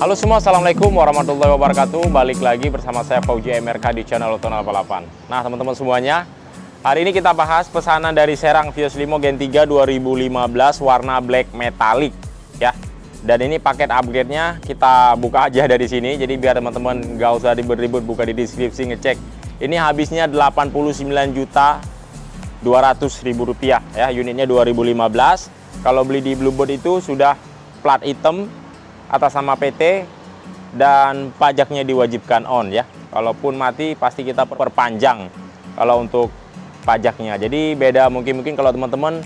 Halo semua, Assalamualaikum warahmatullahi wabarakatuh. Balik lagi bersama saya Fauji MRK di channel Otono 88. Nah teman-teman semuanya, hari ini kita bahas pesanan dari Serang Vios Limo Gen 3 2015 warna black metallic ya. Dan ini paket upgrade-nya kita buka aja dari sini. Jadi biar teman-teman nggak usah ribet-ribet buka di deskripsi ngecek. Ini habisnya 89.200.000 rupiah ya. Unitnya 2015. Kalau beli di Bluebird itu sudah plat hitam atas nama PT dan pajaknya diwajibkan on ya. Kalaupun mati pasti kita perpanjang kalau untuk pajaknya. Jadi beda mungkin kalau teman-teman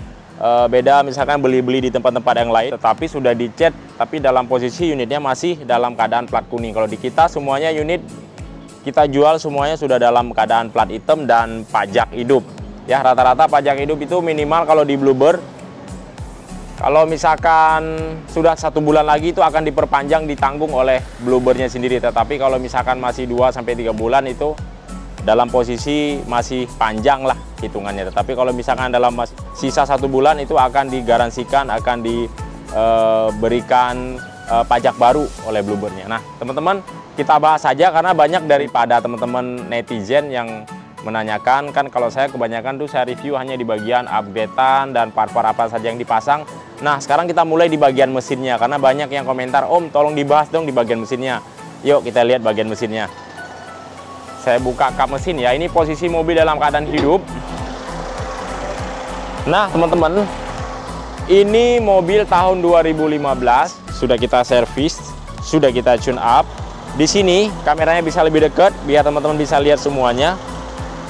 beda misalkan beli-beli di tempat-tempat yang lain tetapi sudah dicet tapi dalam posisi unitnya masih dalam keadaan plat kuning. Kalau di kita semuanya unit kita jual semuanya sudah dalam keadaan plat hitam dan pajak hidup. Ya, rata-rata pajak hidup itu minimal kalau di Bluebird. Kalau misalkan sudah 1 bulan lagi itu akan diperpanjang ditanggung oleh Bluebird-nya sendiri. Tetapi kalau misalkan masih 2-3 bulan itu dalam posisi masih panjang lah hitungannya. Tetapi kalau misalkan dalam sisa 1 bulan itu akan digaransikan, akan diberikan pajak baru oleh Bluebird-nya. Nah teman-teman kita bahas saja karena banyak daripada teman-teman netizen yang menanyakan. Kan kalau saya kebanyakan tuh saya review hanya di bagian updatean dan part-part apa saja yang dipasang. Nah sekarang kita mulai di bagian mesinnya karena banyak yang komentar, Om tolong dibahas dong di bagian mesinnya. Yuk kita lihat bagian mesinnya. Saya buka kap mesin ya, ini posisi mobil dalam keadaan hidup. Nah teman-teman, ini mobil tahun 2015 sudah kita servis, sudah kita tune up. Di sini kameranya bisa lebih dekat biar teman-teman bisa lihat semuanya.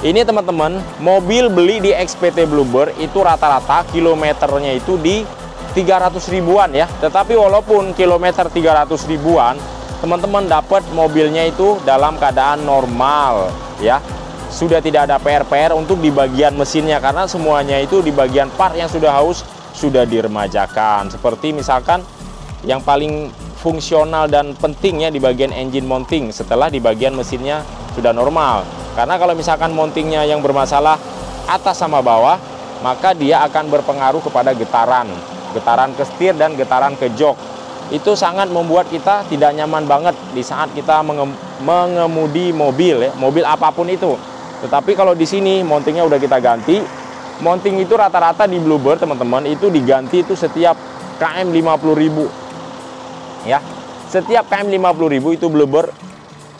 Ini teman-teman, mobil beli di XPT Bluebird itu rata-rata kilometernya itu di 300 ribuan ya. Tetapi walaupun kilometer 300 ribuan, teman-teman dapat mobilnya itu dalam keadaan normal ya. Sudah tidak ada PR-PR untuk di bagian mesinnya karena semuanya itu di bagian part yang sudah haus sudah diremajakan. Seperti misalkan yang paling fungsional dan pentingnya di bagian engine mounting setelah di bagian mesinnya sudah normal. Karena kalau misalkan mountingnya yang bermasalah atas sama bawah, maka dia akan berpengaruh kepada getaran ke setir dan getaran ke jok. Itu sangat membuat kita tidak nyaman banget di saat kita mengemudi mobil ya, mobil apapun itu. Tetapi kalau di sini mountingnya udah kita ganti. Mounting itu rata-rata di Bluebird teman-teman itu diganti itu setiap km 50.000 ya. Setiap km 50.000 itu Bluebird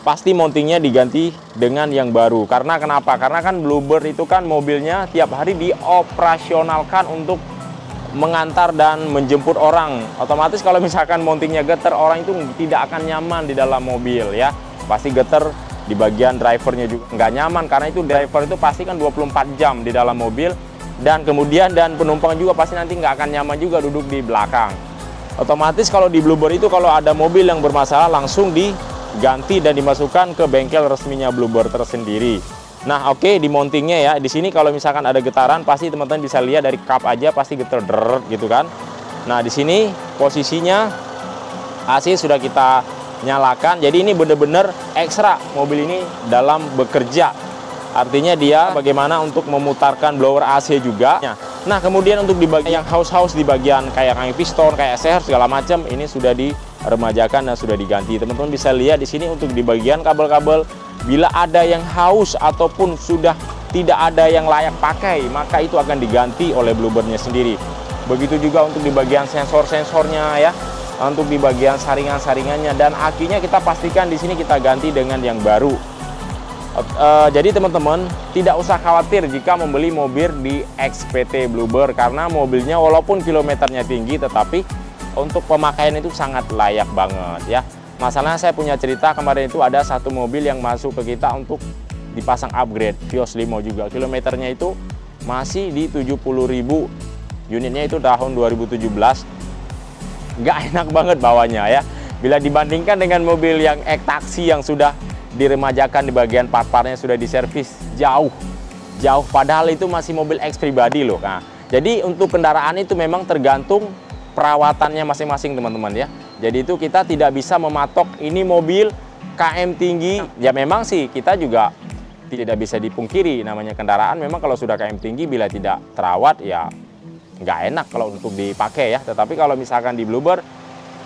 pasti mountingnya diganti dengan yang baru. Karena kenapa? Karena kan Bluebird itu kan mobilnya tiap hari dioperasionalkan untuk mengantar dan menjemput orang. Otomatis kalau misalkan mountingnya getar, orang itu tidak akan nyaman di dalam mobil ya. Pasti getar di bagian drivernya juga nggak nyaman karena itu driver itu pasti kan 24 jam di dalam mobil dan kemudian penumpang juga pasti nanti nggak akan nyaman juga duduk di belakang. Otomatis kalau di Bluebird itu kalau ada mobil yang bermasalah langsung diganti dan dimasukkan ke bengkel resminya Bluebird tersendiri. Nah oke, di mountingnya ya, di sini kalau misalkan ada getaran pasti teman-teman bisa lihat dari kap aja pasti getar gitu kan. Nah di sini posisinya AC sudah kita nyalakan, jadi ini benar-benar ekstra mobil ini dalam bekerja. Artinya dia bagaimana untuk memutarkan blower AC juga. Nah kemudian untuk di bagian yang haus-haus di bagian kayak piston, kayak seher segala macam ini sudah diremajakan dan sudah diganti. Teman-teman bisa lihat di sini untuk di bagian kabel-kabel bila ada yang haus ataupun sudah tidak ada yang layak pakai, maka itu akan diganti oleh Bluebird-nya sendiri. Begitu juga untuk di bagian sensor-sensornya ya, untuk di bagian saringan-saringannya dan akinya kita pastikan di sini kita ganti dengan yang baru. Jadi teman-teman tidak usah khawatir jika membeli mobil di XPT Bluebird karena mobilnya walaupun kilometernya tinggi tetapi untuk pemakaian itu sangat layak banget ya. Masalahnya saya punya cerita kemarin itu ada satu mobil yang masuk ke kita untuk dipasang upgrade Vios Limo juga. Kilometernya itu masih di 70.000. Unitnya itu tahun 2017. Nggak enak banget bawanya ya. Bila dibandingkan dengan mobil yang taksi yang sudah diremajakan di bagian part-partnya sudah diservis jauh. Padahal itu masih mobil X pribadi loh. Nah, jadi untuk kendaraan itu memang tergantung perawatannya masing-masing teman-teman ya. Jadi itu kita tidak bisa mematok ini mobil KM tinggi. Ya memang sih kita juga tidak bisa dipungkiri namanya kendaraan memang kalau sudah KM tinggi bila tidak terawat ya nggak enak kalau untuk dipakai ya. Tetapi kalau misalkan di Bluebird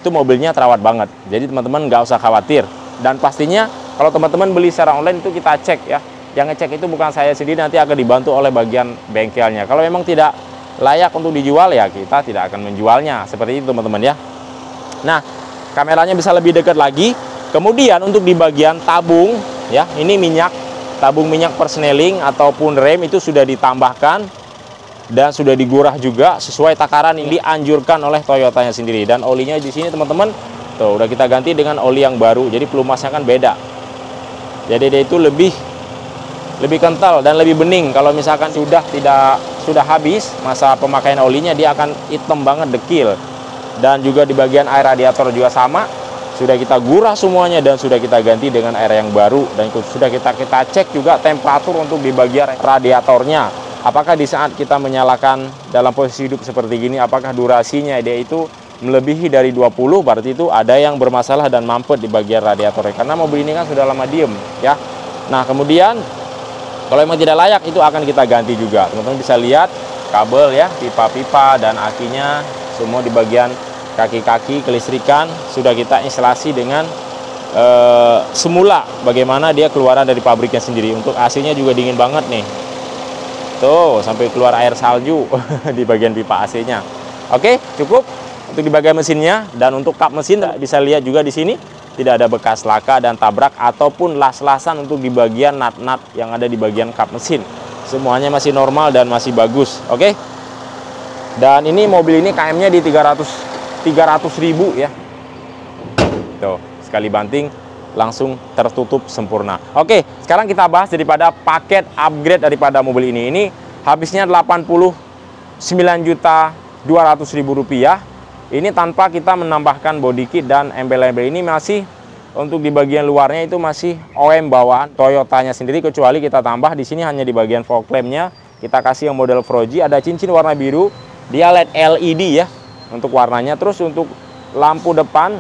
itu mobilnya terawat banget. Jadi teman-teman nggak usah khawatir. Dan pastinya kalau teman-teman beli secara online itu kita cek ya. Yang ngecek itu bukan saya sendiri, nanti akan dibantu oleh bagian bengkelnya. Kalau memang tidak layak untuk dijual ya kita tidak akan menjualnya. Seperti itu teman-teman ya. Nah, kameranya bisa lebih dekat lagi. Kemudian untuk di bagian tabung ya, ini minyak, tabung minyak persneling ataupun rem itu sudah ditambahkan dan sudah digurah juga sesuai takaran yang dianjurkan oleh Toyotanya sendiri. Dan olinya di sini teman-teman tuh udah kita ganti dengan oli yang baru. Jadi pelumasnya kan beda. Jadi dia itu lebih kental dan lebih bening. Kalau misalkan sudah habis masa pemakaian olinya, dia akan hitam banget, dekil. Dan juga di bagian air radiator juga sama, sudah kita gurah semuanya dan sudah kita ganti dengan air yang baru. Dan sudah kita cek juga temperatur untuk di bagian radiatornya. Apakah di saat kita menyalakan dalam posisi hidup seperti gini, apakah durasinya dia itu melebihi dari 20, berarti itu ada yang bermasalah dan mampet di bagian radiatornya. Karena mobil ini kan sudah lama diem ya. Nah kemudian kalau memang tidak layak itu akan kita ganti juga. Teman-teman bisa lihat kabel ya, pipa-pipa dan akinya semua di bagian kaki-kaki kelistrikan sudah kita instalasi dengan semula bagaimana dia keluaran dari pabriknya sendiri. Untuk AC-nya juga dingin banget nih. Tuh, sampai keluar air salju di bagian pipa AC-nya. Oke, cukup untuk di bagian mesinnya. Dan untuk kap mesin bisa lihat juga di sini tidak ada bekas laka dan tabrak ataupun las-lasan untuk di bagian nut-nut yang ada di bagian kap mesin. Semuanya masih normal dan masih bagus. Oke. Dan ini mobil ini KM-nya di 300.000 ya. Tuh, sekali banting langsung tertutup sempurna. Oke, sekarang kita bahas daripada paket upgrade daripada mobil ini. Ini habisnya 89.200.000 rupiah. Ini tanpa kita menambahkan body kit dan embel-embel. Ini masih untuk di bagian luarnya itu masih OEM bawaan Toyotanya sendiri, kecuali kita tambah di sini hanya di bagian fog lampnya kita kasih yang model Froji, ada cincin warna biru, dia LED ya untuk warnanya. Terus untuk lampu depan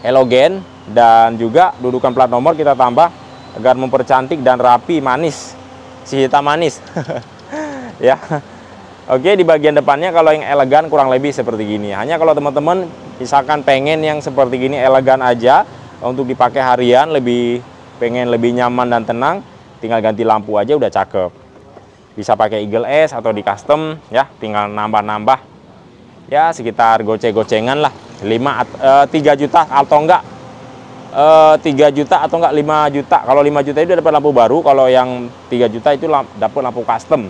halogen dan juga dudukan plat nomor kita tambah agar mempercantik dan rapi, manis, si hitam manis ya. Oke, di bagian depannya kalau yang elegan kurang lebih seperti gini. Hanya kalau teman-teman misalkan pengen yang seperti gini elegan aja untuk dipakai harian, pengen lebih nyaman dan tenang, tinggal ganti lampu aja udah cakep. Bisa pakai Eagle S atau di custom ya, tinggal nambah-nambah. Ya sekitar goceng-gocengan lah, 3 juta atau enggak 3 juta atau enggak 5 juta. Kalau 5 juta itu dapat lampu baru, kalau yang 3 juta itu dapat lampu custom.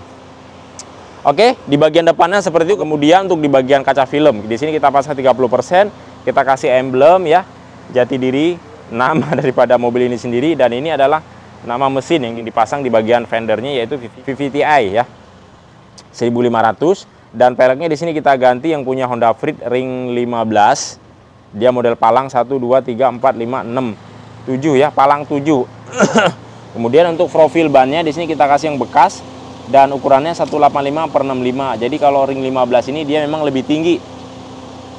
Oke, di bagian depannya seperti itu. Kemudian untuk di bagian kaca film, di sini kita pasang 30%, kita kasih emblem ya, jati diri, nama daripada mobil ini sendiri, dan ini adalah nama mesin yang dipasang di bagian fendernya yaitu VVTi ya, 1500. Dan peleknya di sini kita ganti yang punya Honda Freed ring 15. Dia model palang 1 2 3 4 5 6 7 ya, palang 7. Kemudian untuk profil bannya di sini kita kasih yang bekas dan ukurannya 185/65. Jadi kalau ring 15 ini dia memang lebih tinggi.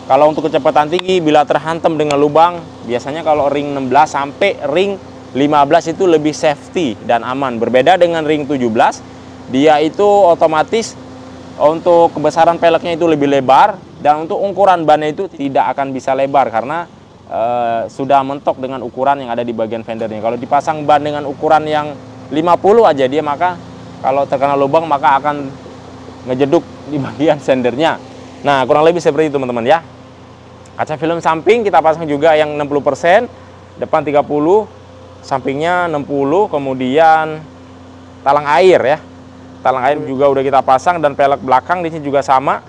Kalau untuk kecepatan tinggi bila terhantam dengan lubang, biasanya kalau ring 16 sampai ring 15 itu lebih safety dan aman. Berbeda dengan ring 17, dia itu otomatis untuk kebesaran peleknya itu lebih lebar, dan untuk ukuran bannya itu tidak akan bisa lebar karena sudah mentok dengan ukuran yang ada di bagian fendernya. Kalau dipasang ban dengan ukuran yang 50 aja dia, maka kalau terkena lubang maka akan ngejeduk di bagian sendernya. Nah kurang lebih seperti itu teman-teman ya. Kaca film samping kita pasang juga yang 60%, depan 30, sampingnya 60, kemudian talang air ya. Talang air juga udah kita pasang, dan pelek belakang di sini juga sama.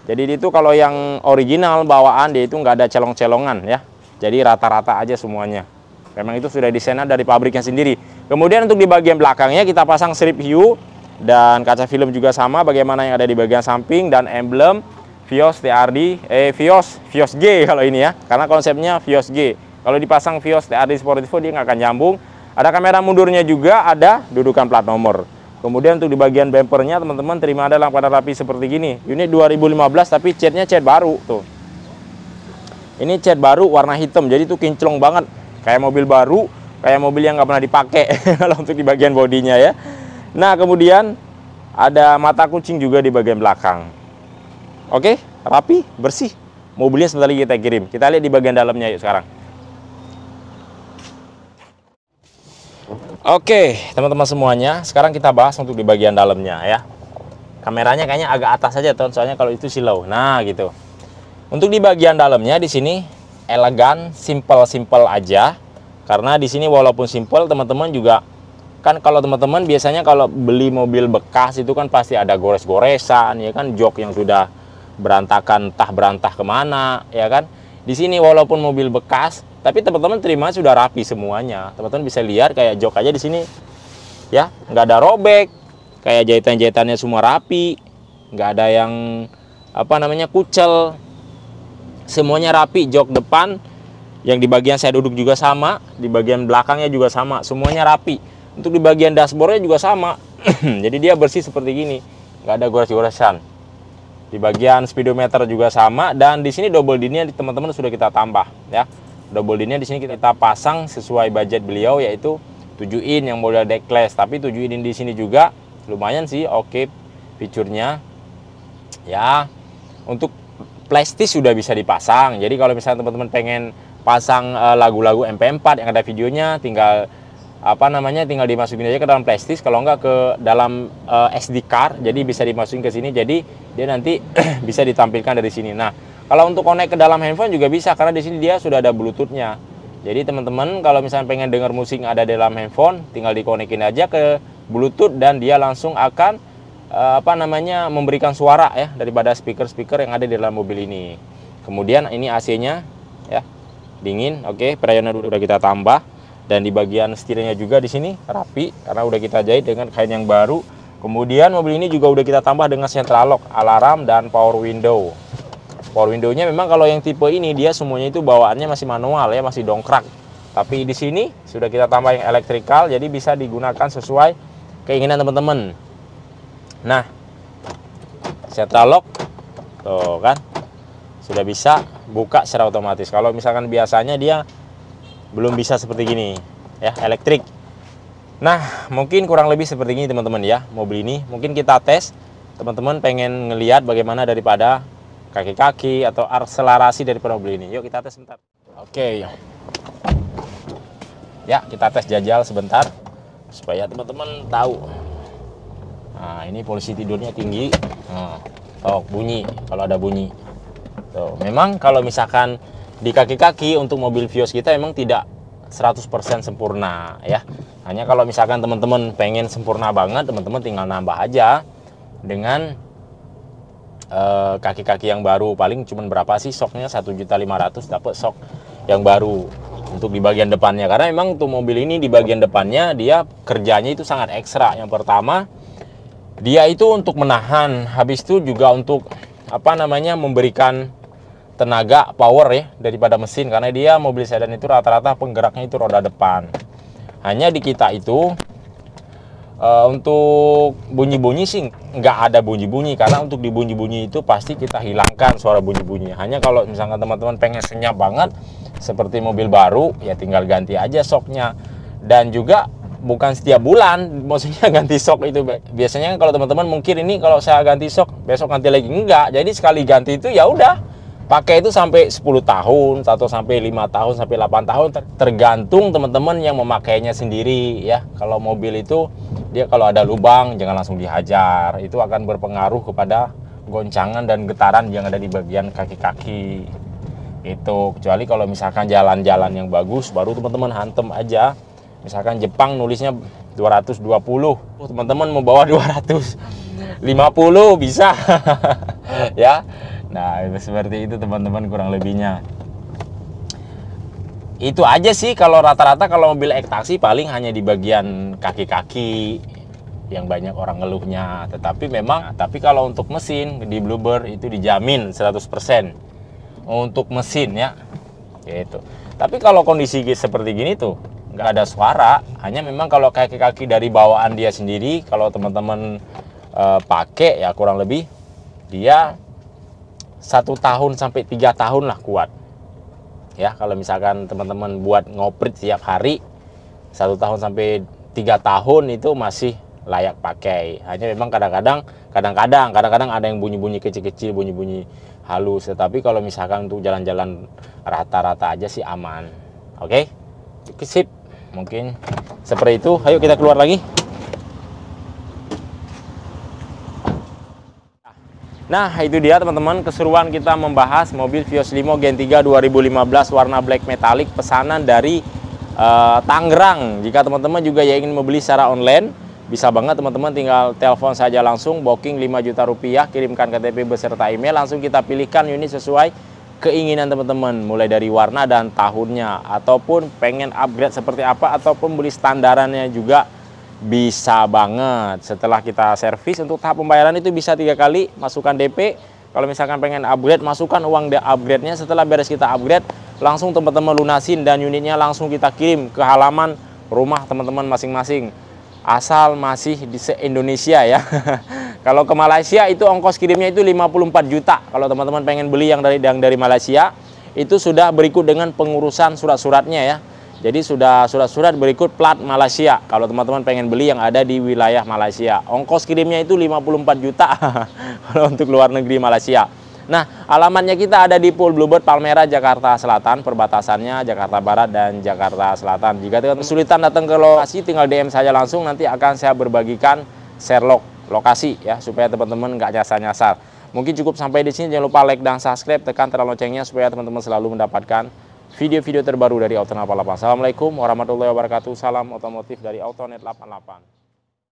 Jadi itu kalau yang original bawaan dia itu nggak ada celong-celongan ya. Jadi rata-rata aja semuanya. Memang itu sudah desainnya dari pabriknya sendiri. Kemudian untuk di bagian belakangnya kita pasang strip hiu, dan kaca film juga sama bagaimana yang ada di bagian samping, dan emblem Vios TRD, Vios G kalau ini ya, karena konsepnya Vios G. Kalau dipasang Vios TRD Sportivo dia nggak akan nyambung. Ada kamera mundurnya juga, ada dudukan plat nomor. Kemudian untuk di bagian bumpernya teman-teman terima ada lampu rapi seperti gini. Unit 2015 tapi catnya cat baru tuh. Ini cat baru warna hitam, jadi tuh kinclong banget. Kayak mobil baru, kayak mobil yang nggak pernah dipakai kalau untuk di bagian bodinya ya. Nah kemudian ada mata kucing juga di bagian belakang. Oke, rapi, bersih. mobilnya sebentar lagi kita kirim. Kita lihat di bagian dalamnya yuk sekarang. Oke, teman-teman semuanya, sekarang kita bahas untuk di bagian dalamnya ya. Kameranya kayaknya agak atas saja, soalnya kalau itu silau. Nah, gitu. Untuk di bagian dalamnya di sini elegan, simple aja. Karena di sini walaupun simple, teman-teman juga kan kalau teman-teman biasanya kalau beli mobil bekas itu kan pasti ada gores-goresan ya kan, jok yang sudah berantakan, entah berantah kemana ya kan. Di sini walaupun mobil bekas, tapi teman-teman terima sudah rapi semuanya. Teman-teman bisa lihat kayak jok aja di sini ya, nggak ada robek, kayak jahitan-jahitannya semua rapi, nggak ada yang apa namanya kucel, semuanya rapi. Jok depan yang di bagian saya duduk juga sama, di bagian belakangnya juga sama, semuanya rapi. Untuk di bagian dashboardnya juga sama. Jadi dia bersih seperti gini, nggak ada gores-goresan. Di bagian speedometer juga sama, dan di sini double din-nya teman-teman sudah kita tambah ya. Double din-nya di sini kita pasang sesuai budget beliau, yaitu 7 in yang model deckless. Tapi 7 in di sini juga lumayan sih, oke fiturnya. Ya, untuk plastis sudah bisa dipasang. Jadi kalau misalnya teman-teman pengen pasang lagu-lagu MP4 yang ada videonya, tinggal apa namanya, tinggal dimasukin aja ke dalam plastis, kalau enggak ke dalam SD card, jadi bisa dimasukin ke sini, jadi dia nanti bisa ditampilkan dari sini. Nah, kalau untuk connect ke dalam handphone juga bisa, karena di sini dia sudah ada bluetoothnya. Jadi teman-teman kalau misalnya pengen dengar musik ada di dalam handphone, tinggal dikonekin aja ke bluetooth dan dia langsung akan apa namanya, memberikan suara ya daripada speaker-speaker yang ada di dalam mobil ini. Kemudian ini AC-nya ya, dingin, oke, freonnya udah kita tambah. Dan di bagian setirnya juga di sini rapi karena udah kita jahit dengan kain yang baru. Kemudian mobil ini juga udah kita tambah dengan central lock, alarm, dan power window. Power window-nya memang kalau yang tipe ini dia semuanya itu bawaannya masih manual ya, masih dongkrak. Tapi di sini sudah kita tambah yang elektrikal, jadi bisa digunakan sesuai keinginan teman-teman. Nah, central lock tuh kan sudah bisa buka secara otomatis. Kalau misalkan biasanya dia belum bisa seperti gini ya, elektrik. Nah, mungkin kurang lebih seperti ini teman-teman ya mobil ini. Mungkin kita tes, teman-teman pengen ngelihat bagaimana daripada kaki-kaki atau akselerasi daripada mobil ini. Yuk kita tes sebentar. Oke ya, kita tes jajal sebentar supaya teman-teman tahu. Nah, ini posisi tidurnya tinggi. Nah, bunyi kalau ada bunyi tuh. Memang kalau misalkan di kaki-kaki untuk mobil Vios kita memang tidak 100% sempurna ya. Hanya kalau misalkan teman-teman pengen sempurna banget, teman-teman tinggal nambah aja dengan kaki-kaki yang baru. Paling cuman berapa sih soknya, 1.500.000 dapat sok yang baru untuk di bagian depannya. Karena memang untuk mobil ini di bagian depannya dia kerjanya itu sangat ekstra. Yang pertama, dia itu untuk menahan, habis itu juga untuk apa namanya, memberikan tenaga power ya daripada mesin, karena dia mobil sedan itu rata-rata penggeraknya itu roda depan. Hanya di kita itu untuk bunyi-bunyi sih nggak ada bunyi-bunyi, karena untuk di bunyi-bunyi itu pasti kita hilangkan suara bunyi-bunyi. Hanya kalau misalkan teman-teman pengen senyap banget seperti mobil baru ya tinggal ganti aja soknya. Dan juga bukan setiap bulan, maksudnya ganti sok itu biasanya kalau teman-teman mungkin ini kalau saya ganti sok besok ganti lagi, enggak. Jadi sekali ganti itu ya udah pakai itu sampai 10 tahun atau sampai 5 tahun sampai 8 tahun, tergantung teman-teman yang memakainya sendiri ya. Kalau mobil itu dia kalau ada lubang jangan langsung dihajar, itu akan berpengaruh kepada goncangan dan getaran yang ada di bagian kaki-kaki itu. Kecuali kalau misalkan jalan-jalan yang bagus baru teman-teman hantem aja. Misalkan Jepang nulisnya 220, teman-teman mau bawa 250 bisa ya. Nah, seperti itu teman-teman kurang lebihnya. Itu aja sih kalau rata-rata kalau mobil ek-taksi paling hanya di bagian kaki-kaki yang banyak orang ngeluhnya. Tetapi memang, tapi kalau untuk mesin di Bluebird itu dijamin 100% untuk mesin ya. Gitu. Tapi kalau kondisi seperti gini tuh nggak ada suara, hanya memang kalau kaki-kaki dari bawaan dia sendiri kalau teman-teman pakai ya kurang lebih dia 1 tahun sampai 3 tahun lah kuat ya. Kalau misalkan teman-teman buat ngoprit setiap hari 1 tahun sampai 3 tahun itu masih layak pakai. Hanya memang kadang-kadang ada yang bunyi-bunyi kecil-kecil, bunyi-bunyi halus, tetapi kalau misalkan untuk jalan-jalan rata-rata aja sih aman. Oke, sip, mungkin seperti itu. Ayo kita keluar lagi. Nah, itu dia teman-teman keseruan kita membahas mobil Vios Limo Gen 3 2015 warna black metallic pesanan dari Tangerang. Jika teman-teman juga ya ingin membeli secara online, bisa banget teman-teman tinggal telepon saja langsung, booking 5 juta rupiah, kirimkan KTP beserta email, langsung kita pilihkan unit sesuai keinginan teman-teman, mulai dari warna dan tahunnya, ataupun pengen upgrade seperti apa, ataupun beli standarannya juga bisa banget. Setelah kita servis, untuk tahap pembayaran itu bisa 3 kali, masukkan DP. Kalau misalkan pengen upgrade, masukkan uang upgrade-nya. Setelah beres kita upgrade, langsung teman-teman lunasin dan unitnya langsung kita kirim ke halaman rumah teman-teman masing-masing, asal masih di se-Indonesia ya. Kalau ke Malaysia itu ongkos kirimnya itu 54 juta. Kalau teman-teman pengen beli yang dari Malaysia, itu sudah berikut dengan pengurusan surat-suratnya ya. Jadi sudah surat-surat berikut plat Malaysia. Kalau teman-teman pengen beli yang ada di wilayah Malaysia, ongkos kirimnya itu 54 juta kalau untuk luar negeri Malaysia. Nah, alamatnya kita ada di Pool Bluebird Palmerah, Jakarta Selatan, perbatasannya Jakarta Barat dan Jakarta Selatan. Jika teman-teman kesulitan datang ke lokasi, tinggal DM saja langsung, nanti akan saya berbagikan share lokasi ya, supaya teman-teman nggak nyasar-nyasar. Mungkin cukup sampai di sini. Jangan lupa like dan subscribe, tekan tanda loncengnya supaya teman-teman selalu mendapatkan video-video terbaru dari Autonet 88. Assalamualaikum warahmatullahi wabarakatuh. Salam otomotif dari Autonet 88.